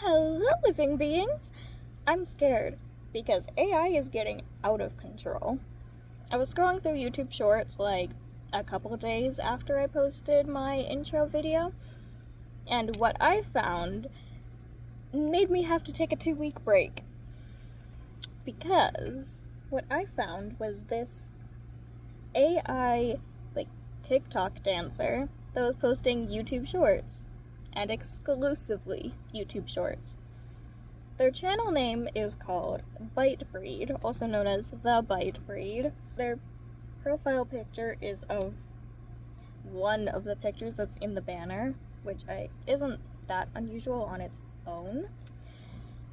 Hello, living beings! I'm scared because AI is getting out of control. I was scrolling through YouTube Shorts like a couple days after I posted my intro video, and what I found made me have to take a 2-week break. Because what I found was this AI, TikTok dancer that was posting YouTube Shorts, and exclusively YouTube Shorts. Their channel name is called TheByteBreed, also known as TheByteBreed. Their profile picture is of one of the pictures that's in the banner, which isn't that unusual on its own.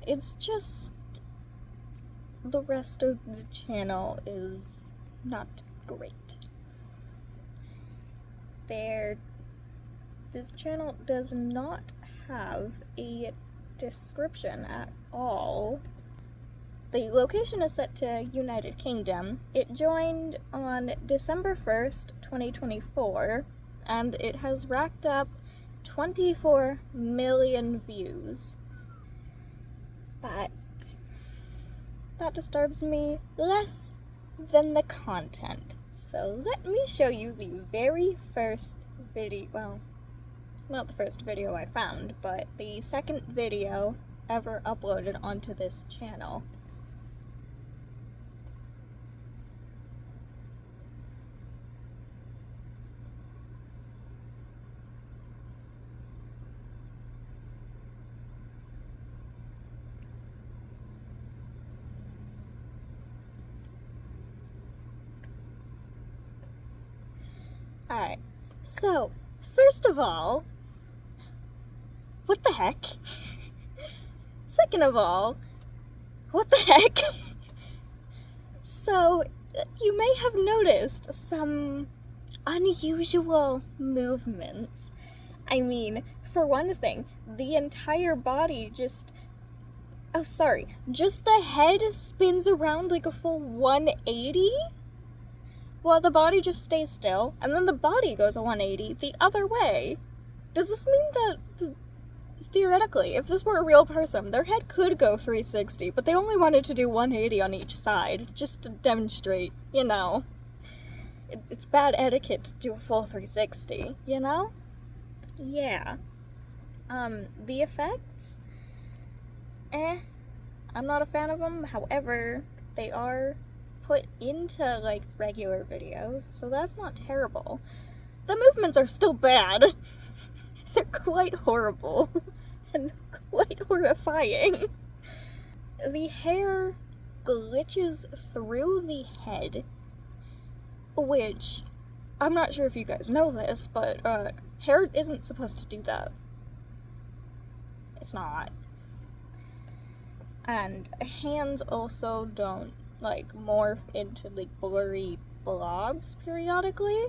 It's just the rest of the channel is not great. This channel does not have a description at all. The location is set to United Kingdom. It joined on December 1st, 2024, and it has racked up 24 million views. But that disturbs me less than the content. So let me show you the very first video, well, not the first video I found, but the second video ever uploaded onto this channel. Alright, so, first of all, what the heck? Second of all, what the heck? So, you may have noticed some unusual movements. I mean, for one thing, the entire body just the head spins around like a full 180? Well, the body just stays still, and then the body goes a 180 the other way. Does this mean that, theoretically, if this were a real person, their head could go 360, but they only wanted to do 180 on each side, just to demonstrate, you know? It's bad etiquette to do a full 360, you know? Yeah. The effects? I'm not a fan of them, however, they are put into, regular videos, so that's not terrible. The movements are still bad. They're quite horrible and quite horrifying. The hair glitches through the head, which, I'm not sure if you guys know this, but hair isn't supposed to do that. It's not. And hands also don't morph into blurry blobs periodically.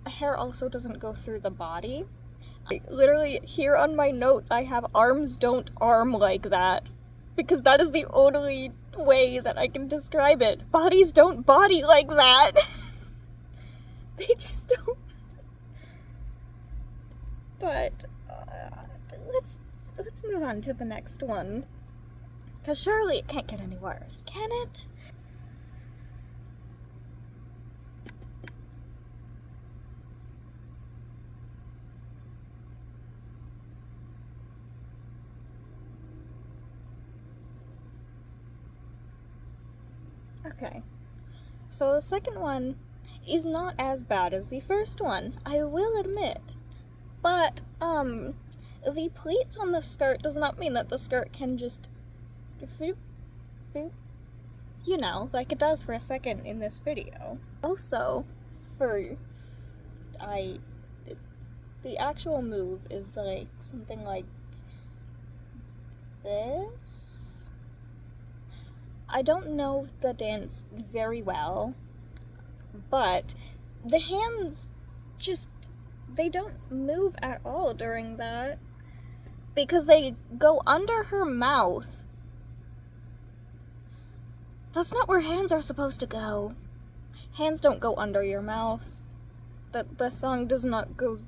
Hair also doesn't go through the body. Literally, here on my notes, I have arms don't arm like that, because that is the only way that I can describe it. Bodies don't body like that. They just don't. But let's move on to the next one. Because surely it can't get any worse, can it? Okay, so the second one is not as bad as the first one, I will admit. But, the pleats on the skirt does not mean that the skirt can just you know, like it does for a second in this video. Also, the actual move is something like this. I don't know the dance very well, but the hands they don't move at all during that, because they go under her mouth. That's not where hands are supposed to go. Hands don't go under your mouth. The song does not go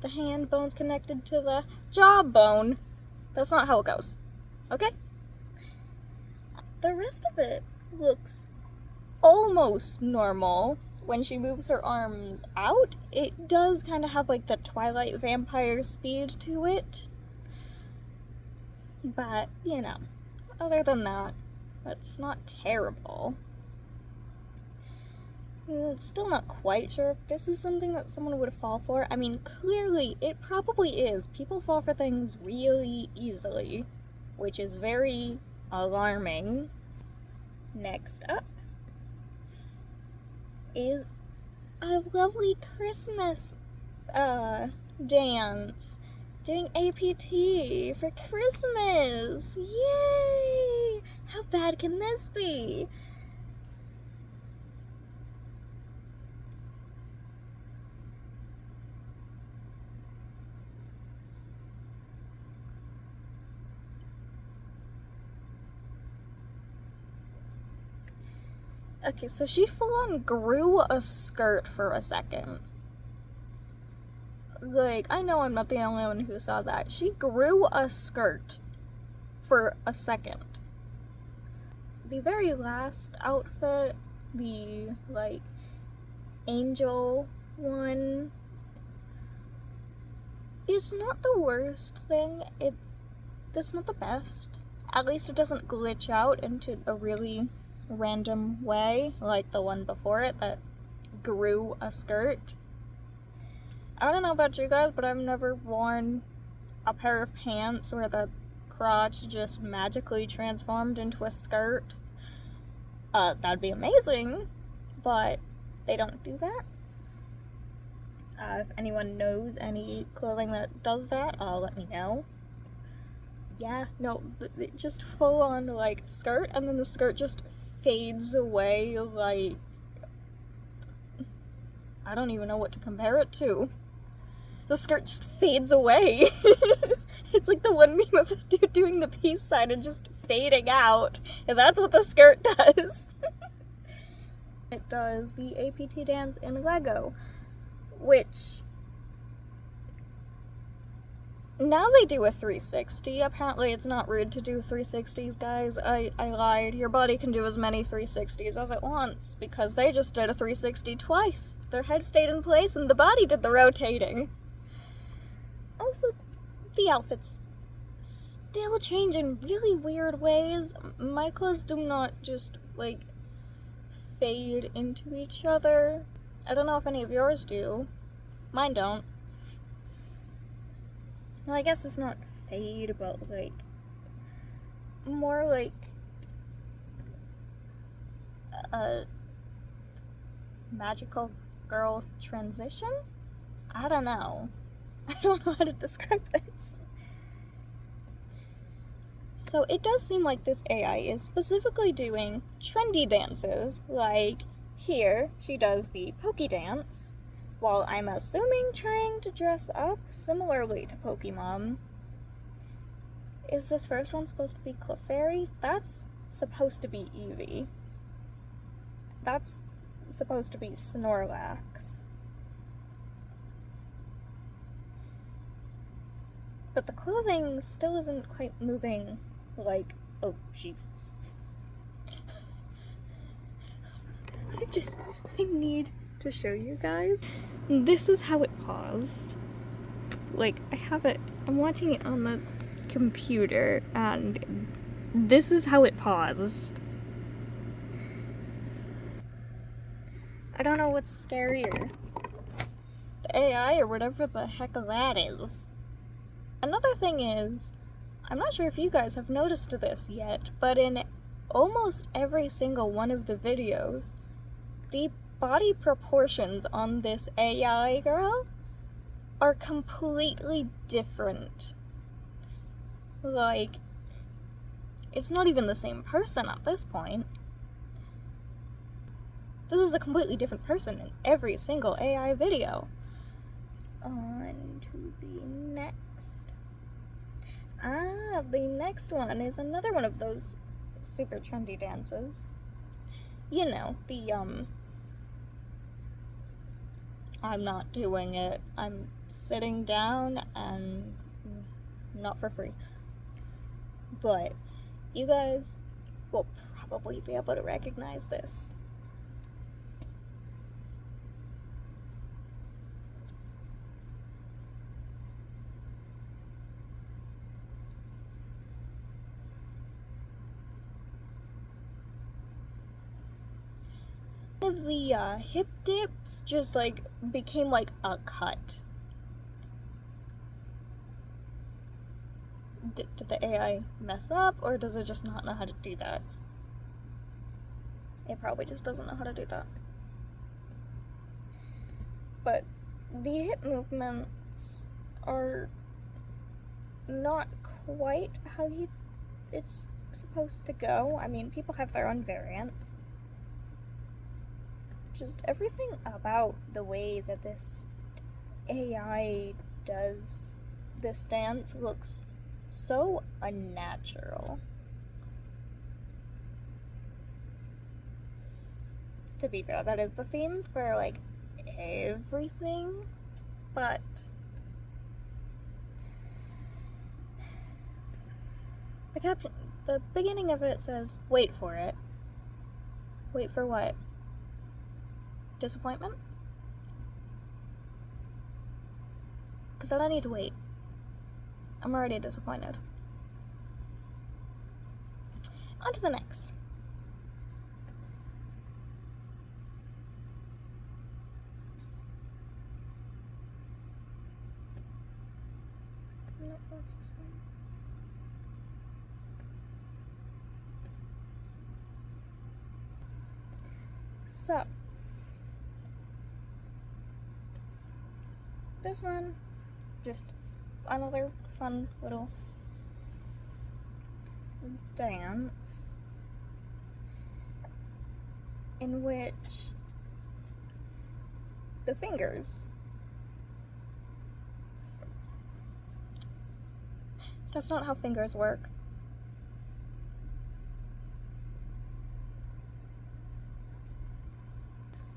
the hand bone's connected to the jawbone. That's not how it goes. Okay? The rest of it looks almost normal. When she moves her arms out, it does kind of have like the Twilight vampire speed to it. But, you know, other than that, it's not terrible. Still not quite sure if this is something that someone would fall for. I mean, clearly, it probably is. People fall for things really easily, which is very alarming. Next up is a lovely Christmas dance. Doing APT for Christmas! Yay! How bad can this be? Okay, so she full-on grew a skirt for a second. Like, I know I'm not the only one who saw that. She grew a skirt for a second. The very last outfit, the, like, angel one, is not the worst thing. It's not the best. At least it doesn't glitch out into a really random way, like the one before it that grew a skirt. I don't know about you guys, but I've never worn a pair of pants where the crotch just magically transformed into a skirt. That'd be amazing, but they don't do that. If anyone knows any clothing that does that, let me know. Yeah, no, just full on, like, skirt, and then the skirt just fades away, like, I don't even know what to compare it to. The skirt just fades away. It's like the one meme of the dude doing the peace sign and just fading out. And that's what the skirt does. It does the APT dance in Lego, which now they do a 360. Apparently it's not rude to do 360s, guys. I lied. Your body can do as many 360s as it wants, because they just did a 360 twice. Their head stayed in place and the body did the rotating. Also, the outfits still change in really weird ways. My clothes do not just, like, fade into each other. I don't know if any of yours do. Mine don't. Well, I guess it's not fade, but, like, more like a magical girl transition? I don't know. I don't know how to describe this. So it does seem like this AI is specifically doing trendy dances, like here she does the Poké dance, while I'm assuming trying to dress up similarly to Pokemon. Is this first one supposed to be Clefairy? That's supposed to be Eevee. That's supposed to be Snorlax. But the clothing still isn't quite moving like, oh, Jesus. I need to show you guys. This is how it paused. Like, I have it, I'm watching it on the computer, and this is how it paused. I don't know what's scarier. The AI or whatever the heck that is. Another thing is, I'm not sure if you guys have noticed this yet, but in almost every single one of the videos, the body proportions on this AI girl are completely different. Like, it's not even the same person at this point. This is a completely different person in every single AI video. On to the next. The next one is another one of those super trendy dances. You know, the, I'm not doing it. I'm sitting down and not for free. But you guys will probably be able to recognize this. Of the hip dips just like became like a cut. Did the AI mess up, or does it just not know how to do that? It probably just doesn't know how to do that. But the hip movements are not quite how it's supposed to go. I mean, people have their own variants. Just everything about the way that this AI does this dance looks so unnatural. To be fair, that is the theme for like everything, but the beginning of it says, "Wait for it." Wait for what? Disappointment? Because I don't need to wait. I'm already disappointed. On to the next. So, this one, just another fun little dance in which the fingers, that's not how fingers work.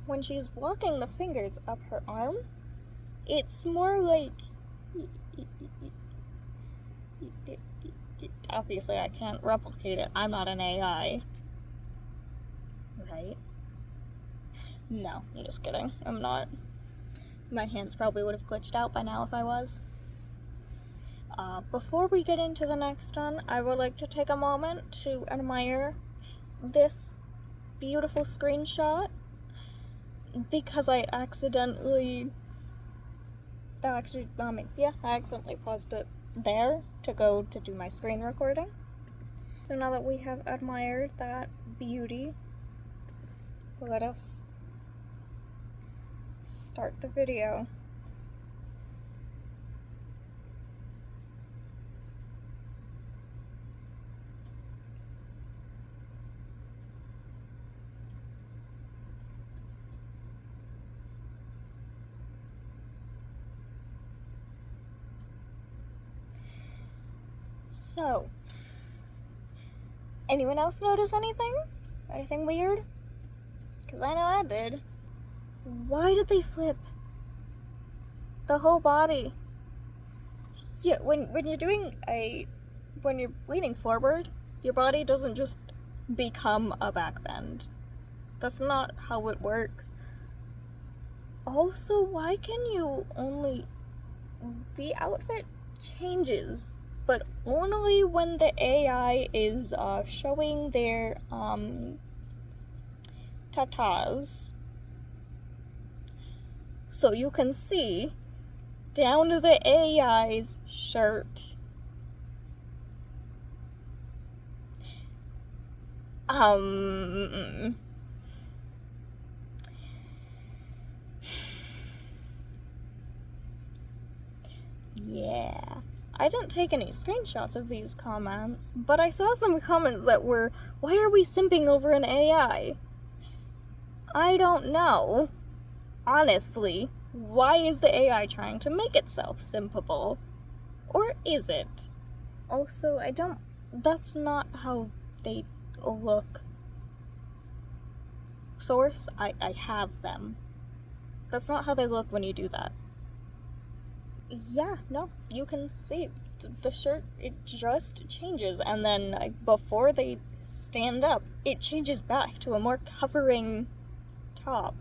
When she's walking the fingers up her arm, it's more like, obviously I can't replicate it, I'm not an AI, right? No, I'm just kidding, I'm not. My hands probably would have glitched out by now if I was. Before we get into the next one, I would like to take a moment to admire this beautiful screenshot, because I accidentally paused it there to go to do my screen recording. So now that we have admired that beauty, let us start the video. So, anyone else notice anything? Anything weird? Because I know I did. Why did they flip the whole body? Yeah, when you're leaning forward, your body doesn't just become a backbend. That's not how it works. Also, why can you the outfit changes, but only when the AI is showing their tatas. So you can see down to the AI's shirt. Yeah. I didn't take any screenshots of these comments, but I saw some comments that were, "Why are we simping over an AI?" I don't know. Honestly, why is the AI trying to make itself simpable? Or is it? Also, that's not how they look. Source, I have them. That's not how they look when you do that. Yeah, no, you can see the shirt, it just changes, and then before they stand up, it changes back to a more covering top.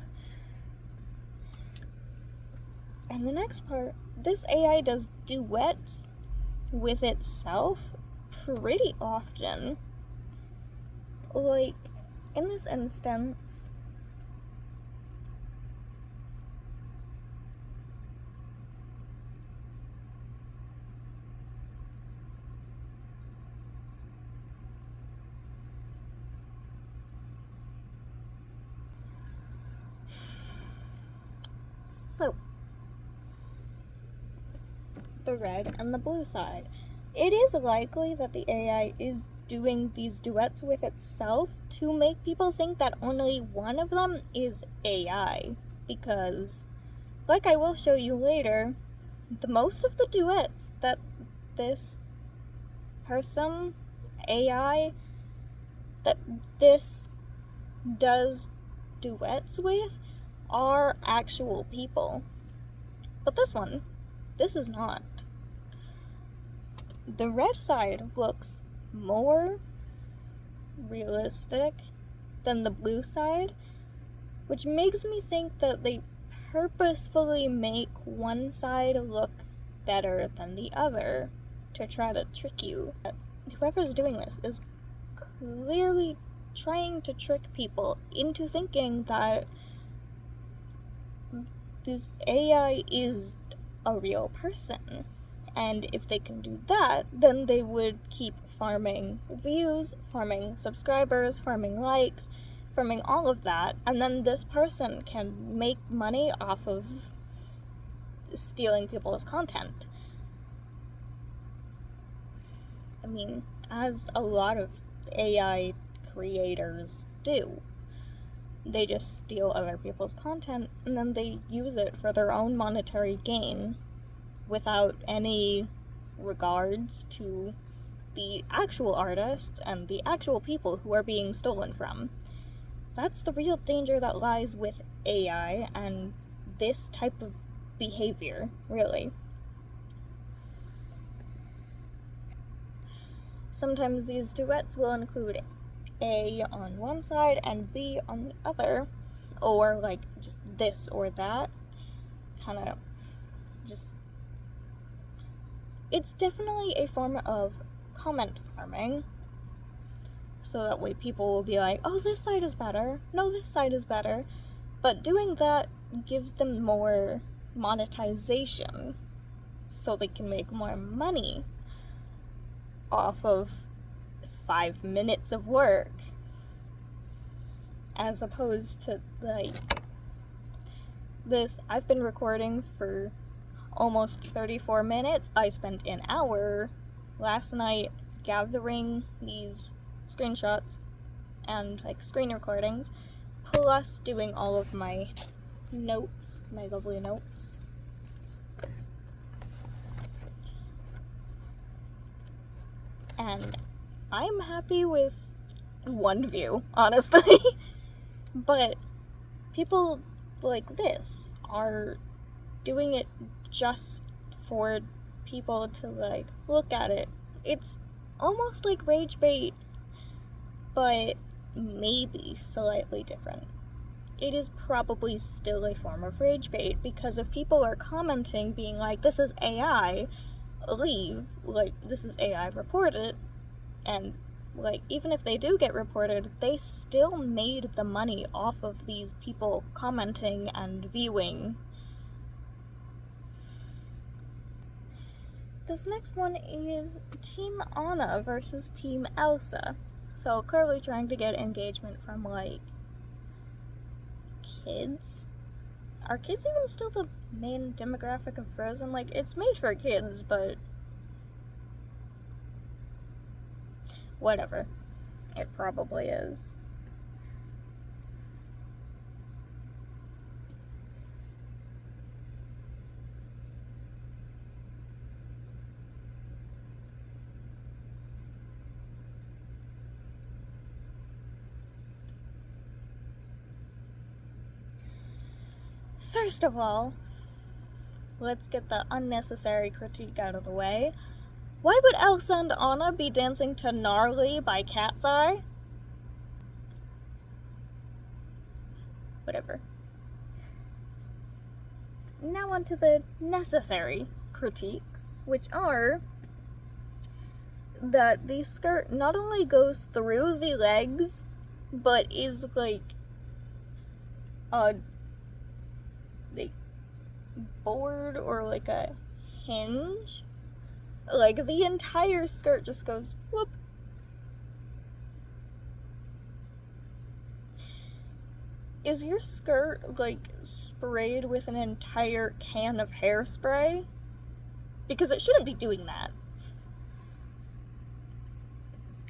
And the next part, this AI does duets with itself pretty often. Like, in this instance, so, the red and the blue side. It is likely that the AI is doing these duets with itself to make people think that only one of them is AI, because, like I will show you later, most of the duets that this person, AI, that this does duets with are actual people. But this is not. The red side looks more realistic than the blue side, which makes me think that they purposefully make one side look better than the other to try to trick you. Whoever's doing this is clearly trying to trick people into thinking that this AI is a real person. And if they can do that, then they would keep farming views, farming subscribers, farming likes, farming all of that, and then this person can make money off of stealing people's content. I mean, as a lot of AI creators do. They just steal other people's content and then they use it for their own monetary gain without any regards to the actual artists and the actual people who are being stolen from. That's the real danger that lies with AI and this type of behavior, really. Sometimes these duets will include A on one side and B on the other, or like just this or that. Kind of just. It's definitely a form of comment farming. So that way people will be like, oh, this side is better. No, this side is better. But doing that gives them more monetization. So they can make more money off of 5 minutes of work. As opposed to, like, this. I've been recording for almost 34 minutes. I spent an hour last night gathering these screenshots and like screen recordings, plus doing all of my notes, my lovely notes. And I'm happy with one view, honestly. But people like this are doing it just for people to like look at it. It's almost like rage bait, but maybe slightly different. It is probably still a form of rage bait, because if people are commenting being like, this is AI, leave, like, this is AI, report it, and like, even if they do get reported, they still made the money off of these people commenting and viewing. This next one is Team Anna versus Team Elsa. So clearly trying to get engagement from, like, kids. Are kids even still the main demographic of Frozen? Like, it's made for kids, but whatever. It probably is. First of all, let's get the unnecessary critique out of the way. Why would Elsa and Anna be dancing to Gnarly by Cat's Eye? Whatever. Now on to the necessary critiques, which are that the skirt not only goes through the legs, but is like a board or like a hinge. Like the entire skirt just goes whoop. Is your skirt like sprayed with an entire can of hairspray? Because it shouldn't be doing that.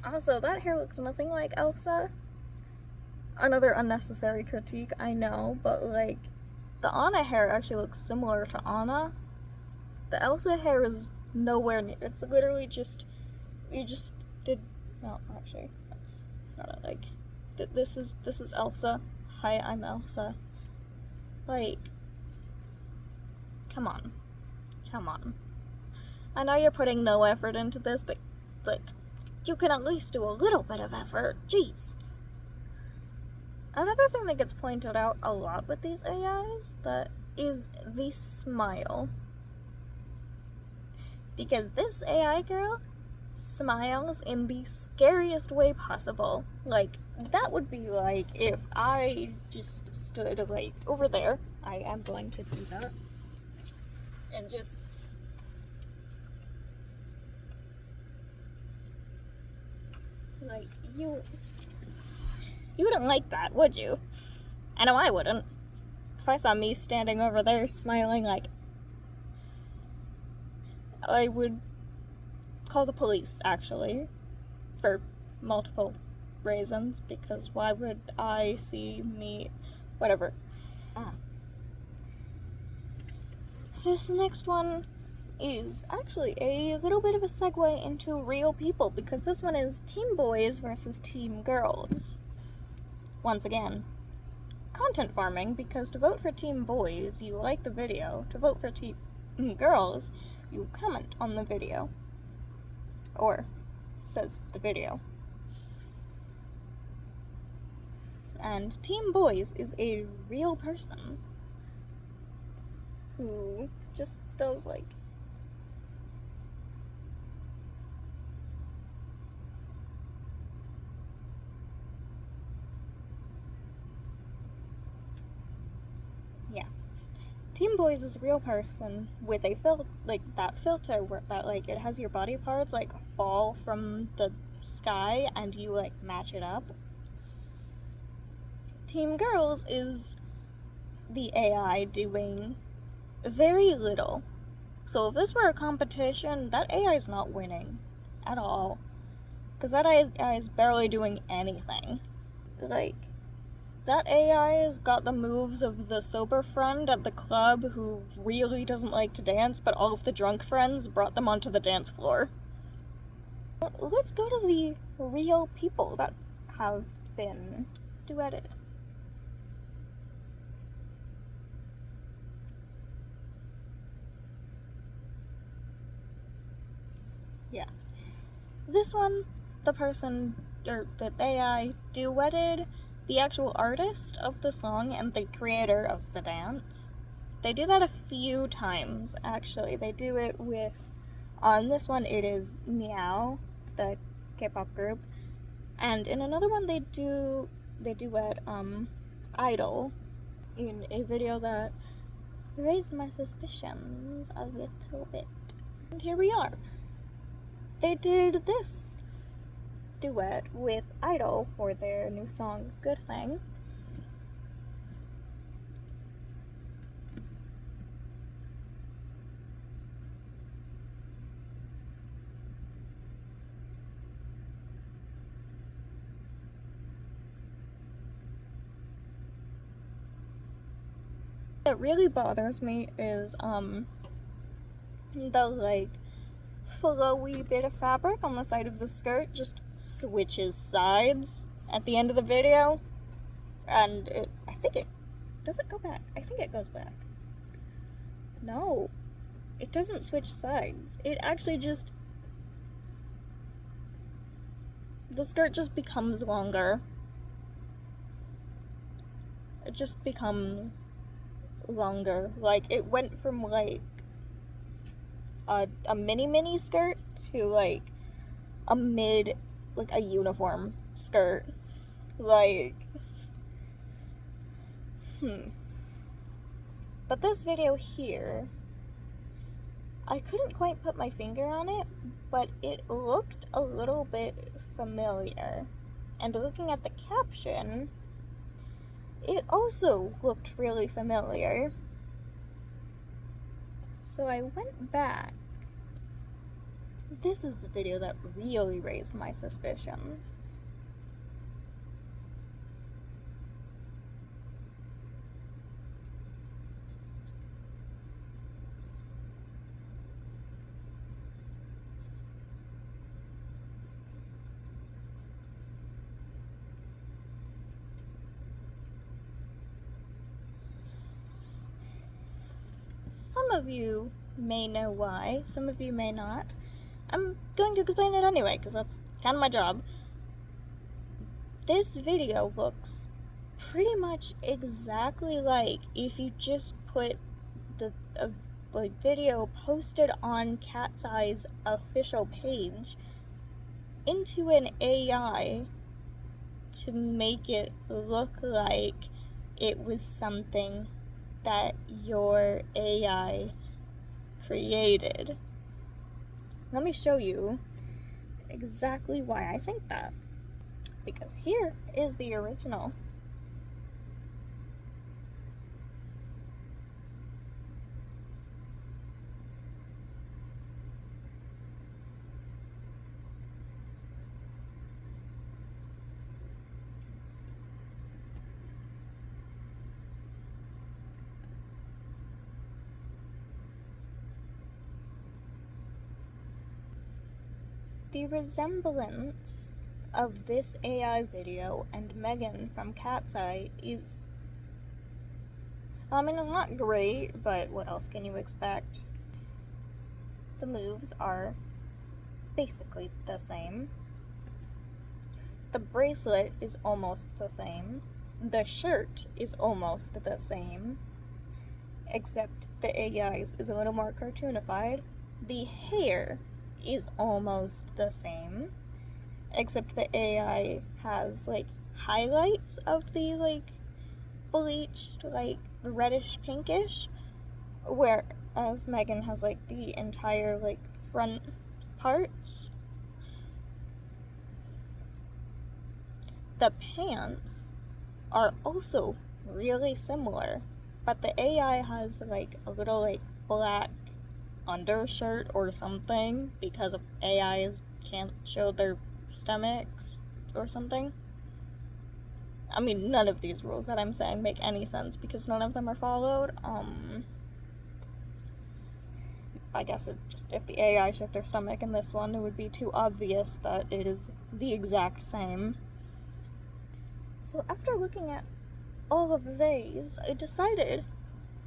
Also, that hair looks nothing like Elsa. Another unnecessary critique, I know, but like, the Anna hair actually looks similar to Anna. The Elsa hair is nowhere near. It's literally just, you just did, no, actually, that's not it, like, this is Elsa. Hi, I'm Elsa. Like, come on. I know you're putting no effort into this, but, like, you can at least do a little bit of effort. Jeez. Another thing that gets pointed out a lot with these AIs that is the smile. Because this AI girl smiles in the scariest way possible. Like, that would be like if I just stood like over there. I am going to do that. And just like, you wouldn't like that, would you? I know I wouldn't. If I saw me standing over there smiling, like, I would call the police, actually, for multiple reasons, because why would I see me, whatever. This next one is actually a little bit of a segue into real people, because this one is Team Boys versus Team Girls. Once again, content farming, because to vote for Team Boys, you like the video. To vote for Team Girls, you comment on the video. Or, says the video. And Team Boys is a real person who just does, like, Team Boys is a real person with a that filter where that like it has your body parts like fall from the sky and you like match it up. Team Girls is the AI doing very little. So if this were a competition, that AI is not winning at all. Because that AI is barely doing anything. Like, that AI has got the moves of the sober friend at the club who really doesn't like to dance, but all of the drunk friends brought them onto the dance floor. Let's go to the real people that have been duetted. Yeah. This one, the person, or the AI duetted the actual artist of the song and the creator of the dance. They do that a few times, actually. They do it with, on this one it is Meow, the K-pop group, and in another one they duet Idol in a video that raised my suspicions a little bit. And here we are. They did this duet with Idol for their new song, Good Thing. What really bothers me is, the, like, flowy bit of fabric on the side of the skirt just switches sides at the end of the video, and I think it Does it go back? I think it goes back. No, it doesn't switch sides. It actually just... the skirt just becomes longer. It just becomes longer. Like, it went from, like, a mini skirt to, like, a uniform skirt. Like, But this video here, I couldn't quite put my finger on it, but it looked a little bit familiar. And looking at the caption, it also looked really familiar. So I went back. This is the video that really raised my suspicions. Some of you may know why, some of you may not. I'm going to explain it anyway, because that's kind of my job. This video looks pretty much exactly like if you just put the video posted on Cat's Eye's official page into an AI to make it look like it was something that your AI created. Let me show you exactly why I think that. Because here is the original. The resemblance of this AI video and Megan from Cat's Eye is, I mean, it's not great, but what else can you expect? The moves are basically the same. The bracelet is almost the same. The shirt is almost the same. Except the AI's is a little more cartoonified. The hair is almost the same, except the AI has, like, highlights of the, like, bleached, like, reddish pinkish, whereas Megan has, like, the entire, like, front parts. The pants are also really similar, but the AI has, like, a little, like, black undershirt or something because of AIs can't show their stomachs or something. I mean, none of these rules that I'm saying make any sense because none of them are followed. I guess it just, if the AI showed their stomach in this one, it would be too obvious that it is the exact same. So after looking at all of these, I decided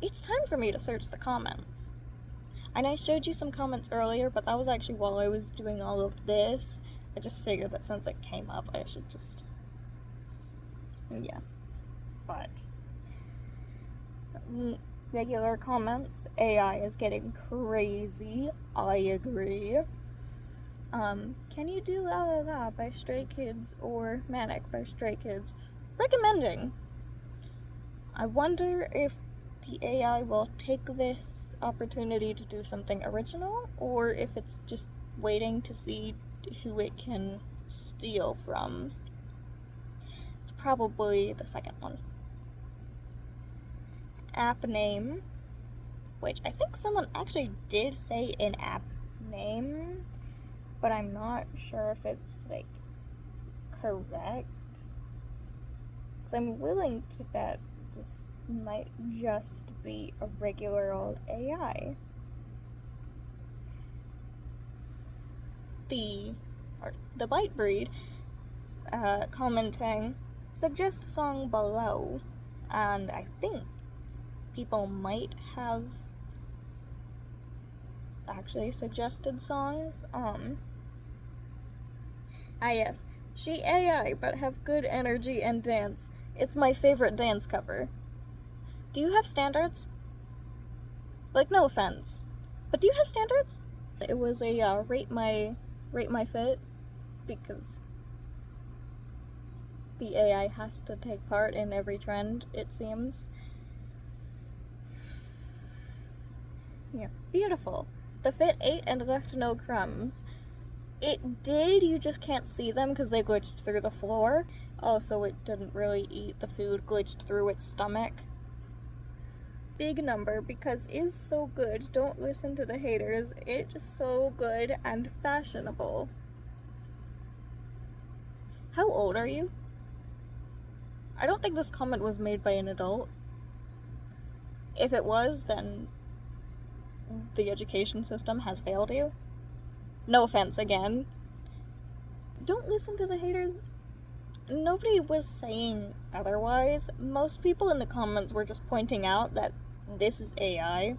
it's time for me to search the comments. And I showed you some comments earlier, but that was actually while I was doing all of this. I just figured that since it came up, I should just... yeah. But... regular comments, AI is getting crazy. I agree. Can you do La La La by Stray Kids or Manic by Stray Kids? Recommending. I wonder if the AI will take this opportunity to do something original, or if it's just waiting to see who it can steal from. It's probably the second one. App name, which I think someone actually did say an app name, but I'm not sure if it's, like, correct. Because I'm willing to bet this might just be a regular old AI. TheByteBreed commenting, suggest song below. and I think people might have actually suggested songs. Yes, she AI, but have good energy and dance. It's my favorite dance cover. Do you have standards? Like, no offense, but do you have standards? It was a rate my fit, because the AI has to take part in every trend, it seems. Yeah, beautiful. The fit ate and left no crumbs. It did, you just can't see them because they glitched through the floor. Also, it didn't really eat the food, glitched through its stomach. Big number, because is so good, don't listen to the haters, it's so good and fashionable. How old are you? I don't think this comment was made by an adult. If it was, then the education system has failed you. No offense again. Don't listen to the haters. Nobody was saying otherwise. Most people in the comments were just pointing out that this is AI.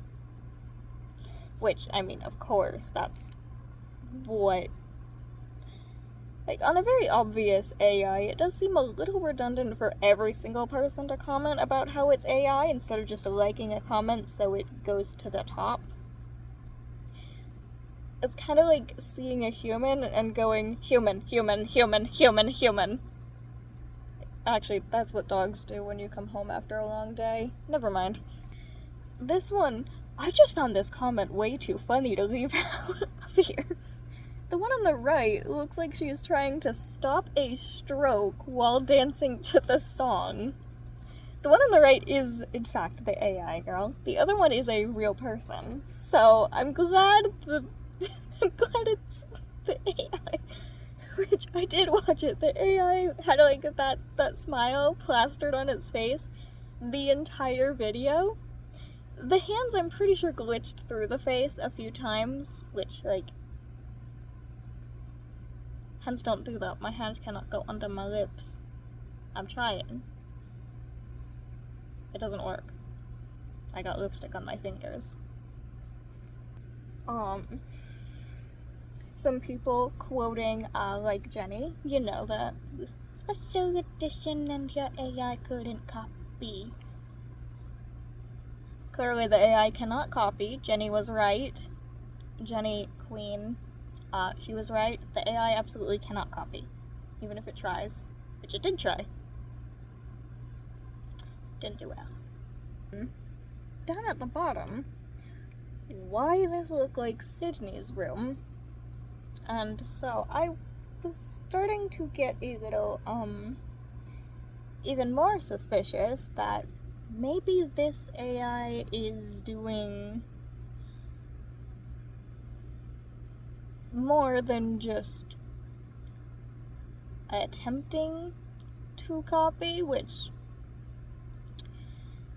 Which, I mean, of course, that's what... Like, on a very obvious AI, it does seem a little redundant for every single person to comment about how it's AI instead of just liking a comment so it goes to the top. It's kind of like seeing a human and going, human, human, human, human, human. Actually, that's what dogs do when you come home after a long day. Never mind. This one, I just found this comment way too funny to leave out of here. The one on the right looks like she is trying to stop a stroke while dancing to the song. The one on the right is, in fact, the AI girl. The other one is a real person. So, I'm glad it's the AI. Which, I did watch it. The AI had, like, that smile plastered on its face the entire video. The hands, I'm pretty sure, glitched through the face a few times, which, like... Hands don't do that. My hand cannot go under my lips. I'm trying. It doesn't work. I got lipstick on my fingers. Some people quoting, like Jenny, you know, the special edition and your AI couldn't copy. Clearly the AI cannot copy. Jenny was right. Jenny Queen, she was right. The AI absolutely cannot copy, even if it tries, which it did try. Didn't do well. Down at the bottom, why this look like Sydney's room? And so I was starting to get a little, even more suspicious that maybe this AI is doing more than just attempting to copy, which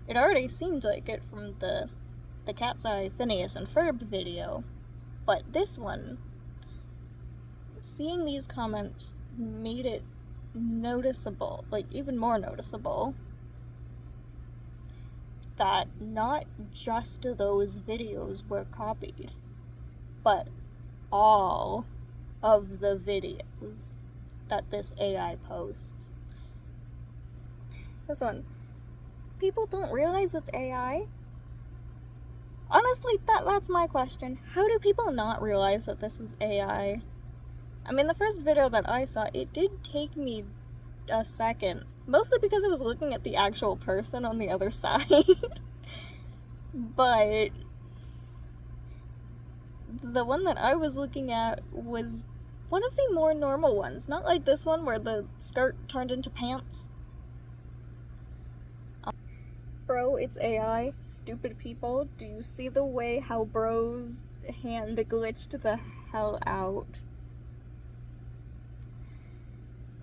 it already seemed like it from the Cat's Eye, Phineas, and Ferb video. But this one, seeing these comments made it noticeable, like even more noticeable, that not just those videos were copied, but all of the videos that this AI posts. This one, people don't realize it's AI. Honestly, that's my question. How do people not realize that this is AI? I mean, the first video that I saw, it did take me a second. Mostly because I was looking at the actual person on the other side. But the one that I was looking at was one of the more normal ones. Not like this one where the skirt turned into pants. Bro, it's AI. Stupid people. Do you see the way how bro's hand glitched the hell out?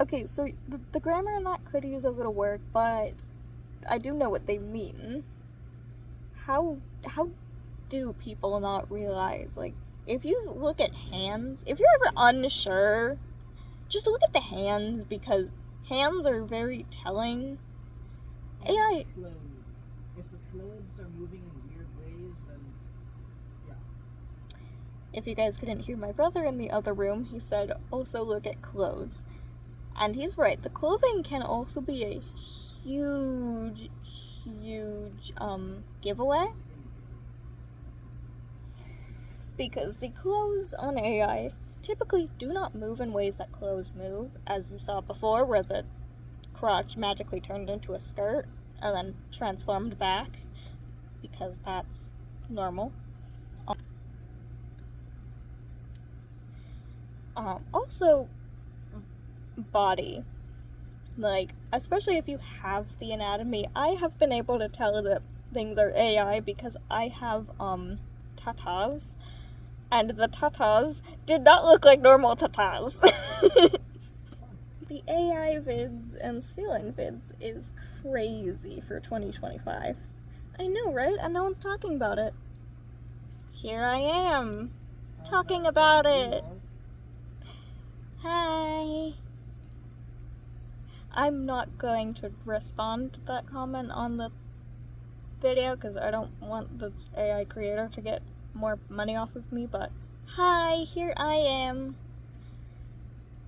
Okay, so the grammar in that could use a little work, but I do know what they mean. How do people not realize? Like, if you look at hands, if you're ever unsure, just look at the hands, because hands are very telling. AI... Clothes. If the clothes are moving in weird ways, then yeah. If you guys couldn't hear my brother in the other room, he said, also look at clothes. And he's right, the clothing can also be a huge giveaway. Because the clothes on AI typically do not move in ways that clothes move, as you saw before, where the crotch magically turned into a skirt and then transformed back, because that's normal. Also, body. Like, especially if you have the anatomy, I have been able to tell that things are AI because I have, tatas, and the tatas did not look like normal tatas. The AI vids and stealing vids is crazy for 2025. I know, right? And no one's talking about it. Here I am, talking about it. Hi. I'm not going to respond to that comment on the video because I don't want this AI creator to get more money off of me, but hi, here I am,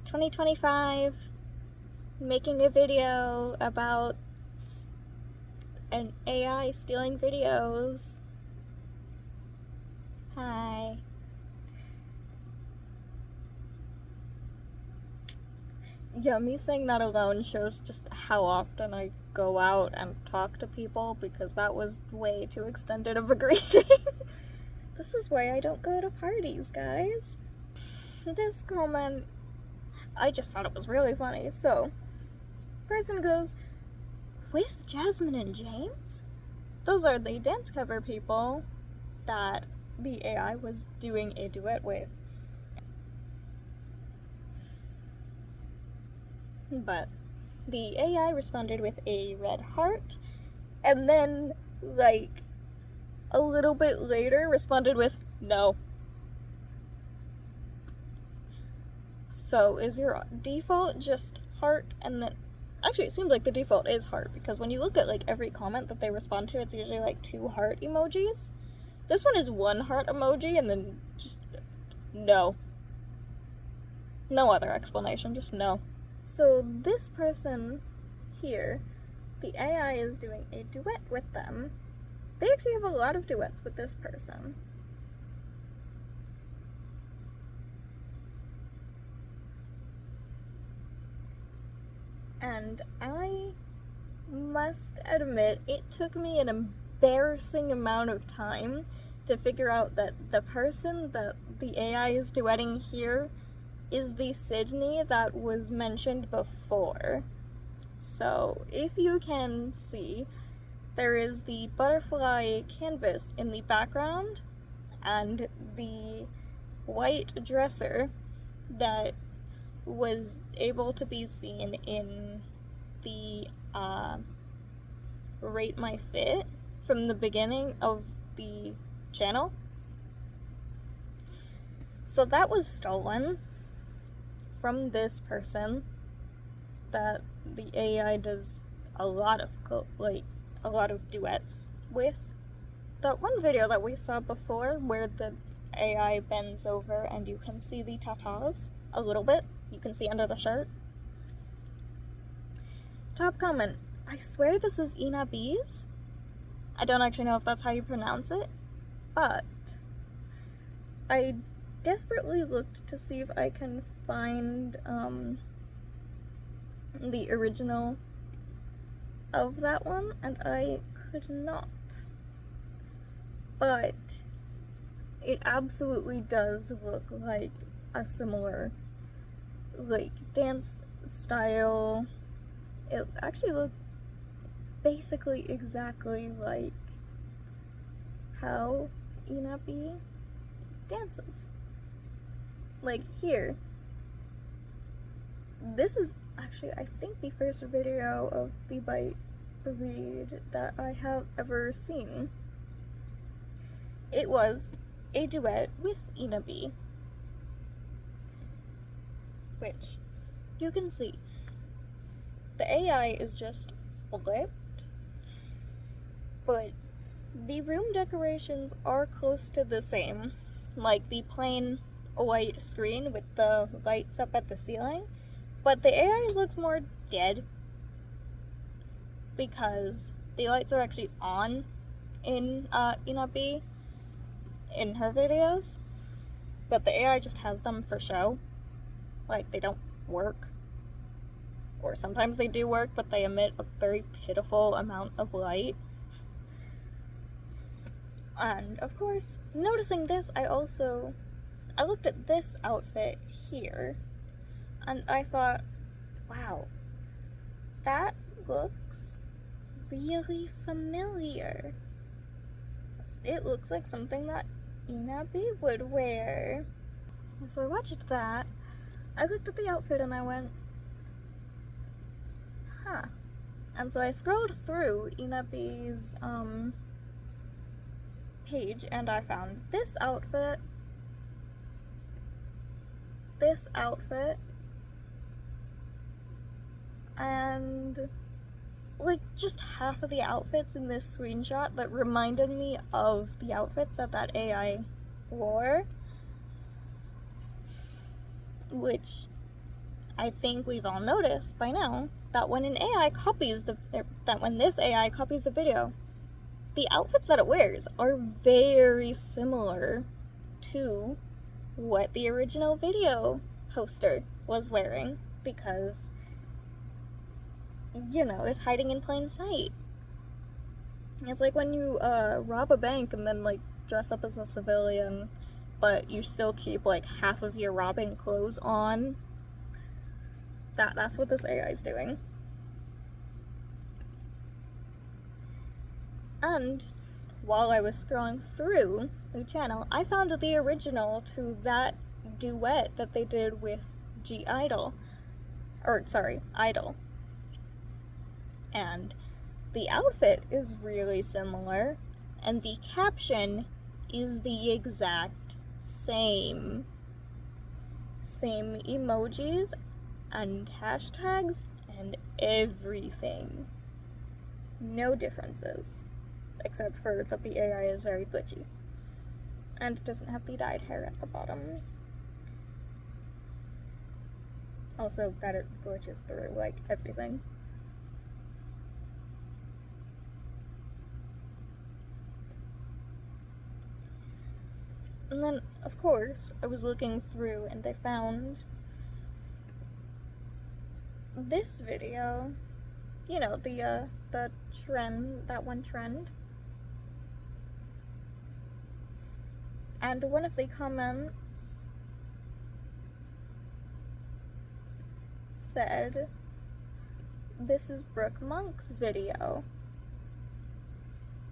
2025, making a video about an AI stealing videos. Hi. Yeah, me saying that alone shows just how often I go out and talk to people, because that was way too extended of a greeting. This is why I don't go to parties, guys. This comment, I just thought it was really funny. So, person goes, with Jasmine and James? Those are the dance cover people that the AI was doing a duet with. But the AI responded with a red heart, and then, like, a little bit later responded with no. So is your default just heart, and then actually it seems like the default is heart, because when you look at like every comment that they respond to, it's usually like 2 heart emojis. This one is 1 heart emoji and then just no. No other explanation, just no. So this person here, the AI is doing a duet with them. They actually have a lot of duets with this person. And I must admit, it took me an embarrassing amount of time to figure out that the person that the AI is duetting here is the Sydney that was mentioned before. So, if you can see, there is the butterfly canvas in the background, and the white dresser that was able to be seen in the Rate My Fit from the beginning of the channel. So that was stolen from this person that the AI does a lot of duets with. That one video that we saw before where the AI bends over and you can see the tatas a little bit. You can see under the shirt. Top comment, I swear this is InnahBee's. I don't actually know if that's how you pronounce it, but I desperately looked to see if I can find the original of that one, and I could not. But it absolutely does look like a similar, like, dance style. It actually looks basically exactly like how InnahBee dances. Like here. This is actually, I think, the first video of TheByteBreed that I have ever seen. It was a duet with InnahBee, which you can see. The AI is just flipped, but the room decorations are close to the same. Like the plain white screen with the lights up at the ceiling, but the AI's looks more dead because the lights are actually on in InnahBee in her videos, but the AI just has them for show. Like, they don't work. Or sometimes they do work, but they emit a very pitiful amount of light. And, of course, noticing this, I looked at this outfit here, and I thought, wow, that looks really familiar. It looks like something that InnahBee would wear. And so I watched that, I looked at the outfit and I went, huh. And so I scrolled through InnahBee's page and I found this outfit, and like just half of the outfits in this screenshot that reminded me of the outfits that AI wore, which I think we've all noticed by now that when this AI copies the video, the outfits that it wears are very similar to what the original video poster was wearing, because, you know, it's hiding in plain sight. It's like when you rob a bank and then like dress up as a civilian, but you still keep like half of your robbing clothes on. That's what this AI is doing. And while I was scrolling through the channel, I found the original to that duet that they did with Idol. And the outfit is really similar, and the caption is the exact same. Same emojis and hashtags and everything. No differences, except for that the AI is very glitchy and doesn't have the dyed hair at the bottoms. Also, that it glitches through, like, everything. And then, of course, I was looking through and I found this video. You know, the trend, that one trend. And one of the comments said, "This is Brooke Monk's video."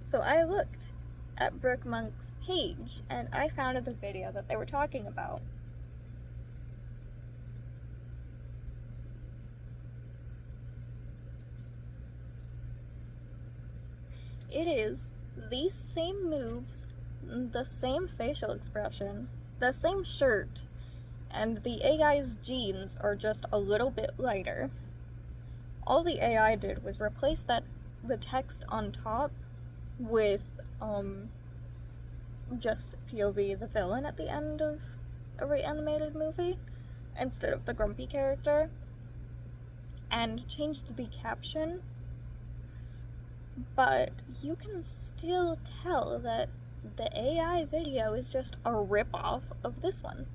So I looked at Brooke Monk's page and I found the video that they were talking about. It is the same moves, the same facial expression, the same shirt, and the AI's jeans are just a little bit lighter. All the AI did was replace the text on top with just POV the villain at the end of a reanimated movie instead of the grumpy character, and changed the caption. But you can still tell that the AI video is just a ripoff of this one.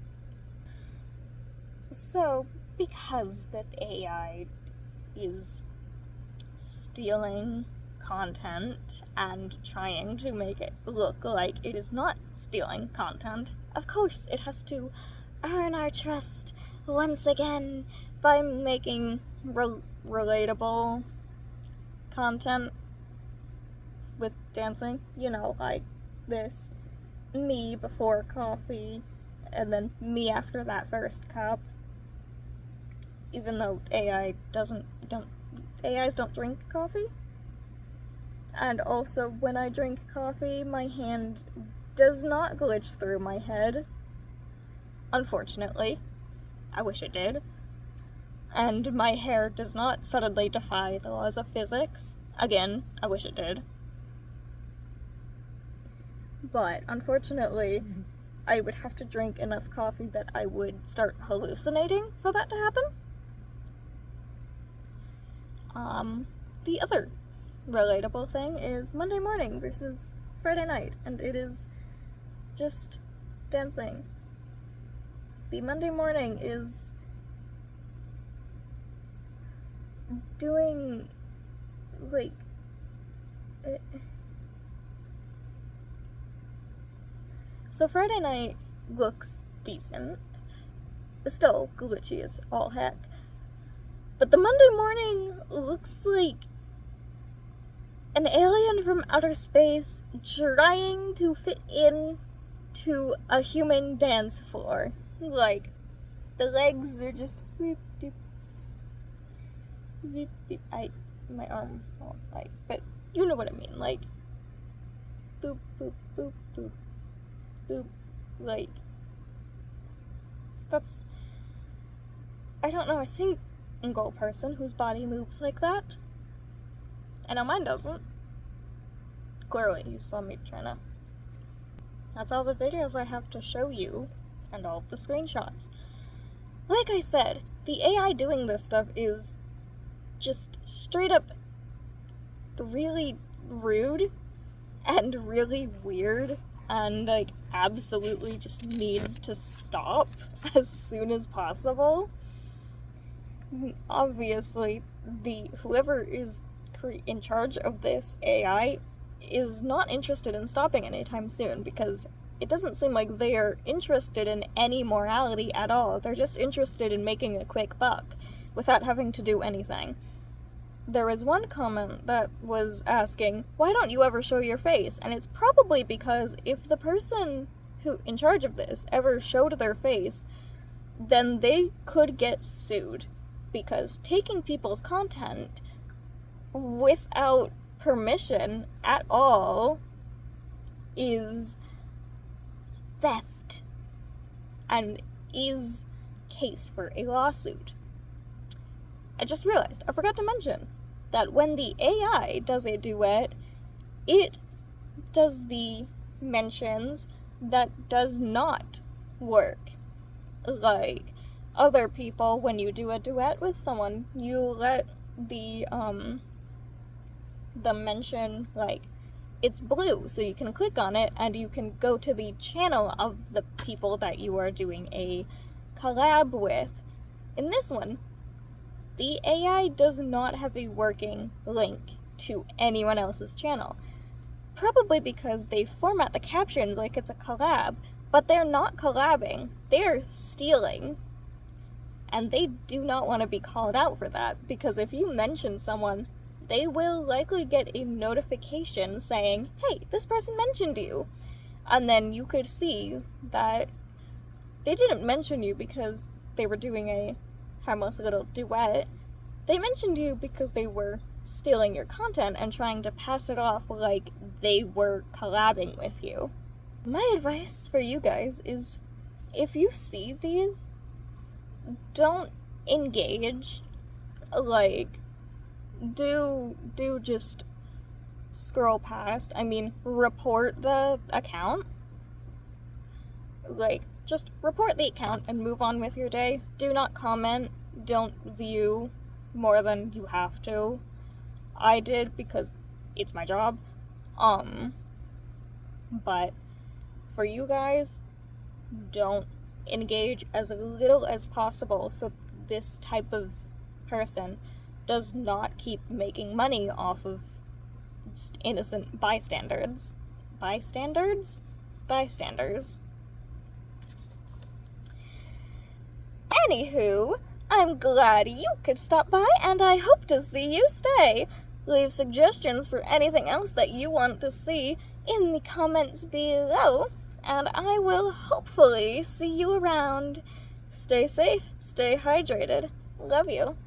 So, because the AI is stealing content and trying to make it look like it is not stealing content, of course it has to earn our trust once again by making relatable content with dancing, you know, like this me before coffee and then me after that first cup, even though AIs don't drink coffee. And also, when I drink coffee, my hand does not glitch through my head, unfortunately. I wish it did. And my hair does not suddenly defy the laws of physics. Again, I wish it did. but unfortunately, I would have to drink enough coffee that I would start hallucinating for that to happen. The other relatable thing is Monday morning versus Friday night, and it is just dancing. The Monday morning is doing, like, so Friday night looks decent. It's still glitchy as all heck. But the Monday morning looks like an alien from outer space trying to fit in to a human dance floor. Like, the legs are just whip, dip, whip, dip. My arm won't, like, but you know what I mean. Like, boop, boop, boop, boop, boop. Like, that's, I don't know a single person whose body moves like that. I know mine doesn't. Clearly, you saw me trying to. That's all the videos I have to show you, and all of the screenshots. Like I said, the AI doing this stuff is just straight up really rude and really weird, and, like, absolutely just needs to stop as soon as possible. Obviously, whoever is in charge of this AI is not interested in stopping anytime soon, because it doesn't seem like they're interested in any morality at all. They're just interested in making a quick buck without having to do anything. There was one comment that was asking, why don't you ever show your face? And it's probably because if the person who in charge of this ever showed their face, then they could get sued, because taking people's content without permission at all is theft and is case for a lawsuit. I just realized, I forgot to mention that when the AI does a duet, it does the mentions that does not work. Like, other people, when you do a duet with someone, you let the mention, like, it's blue, so you can click on it and you can go to the channel of the people that you are doing a collab with. In this one, the AI does not have a working link to anyone else's channel. Probably because they format the captions like it's a collab, but they're not collabing, they're stealing. And they do not want to be called out for that, because if you mention someone, they will likely get a notification saying, hey, this person mentioned you. And then you could see that they didn't mention you because they were doing a harmless little duet. They mentioned you because they were stealing your content and trying to pass it off like they were collabing with you. My advice for you guys is, if you see these, don't engage. Like, do just scroll past. I mean, report the account. Like, just report the account and move on with your day. Do not comment. Don't view more than you have to. I did because it's my job. But for you guys, don't engage as little as possible so this type of person does not keep making money off of just innocent bystanders. Bystanders? Bystanders. Anywho, I'm glad you could stop by, and I hope to see you stay. Leave suggestions for anything else that you want to see in the comments below, and I will hopefully see you around. Stay safe, stay hydrated. Love you.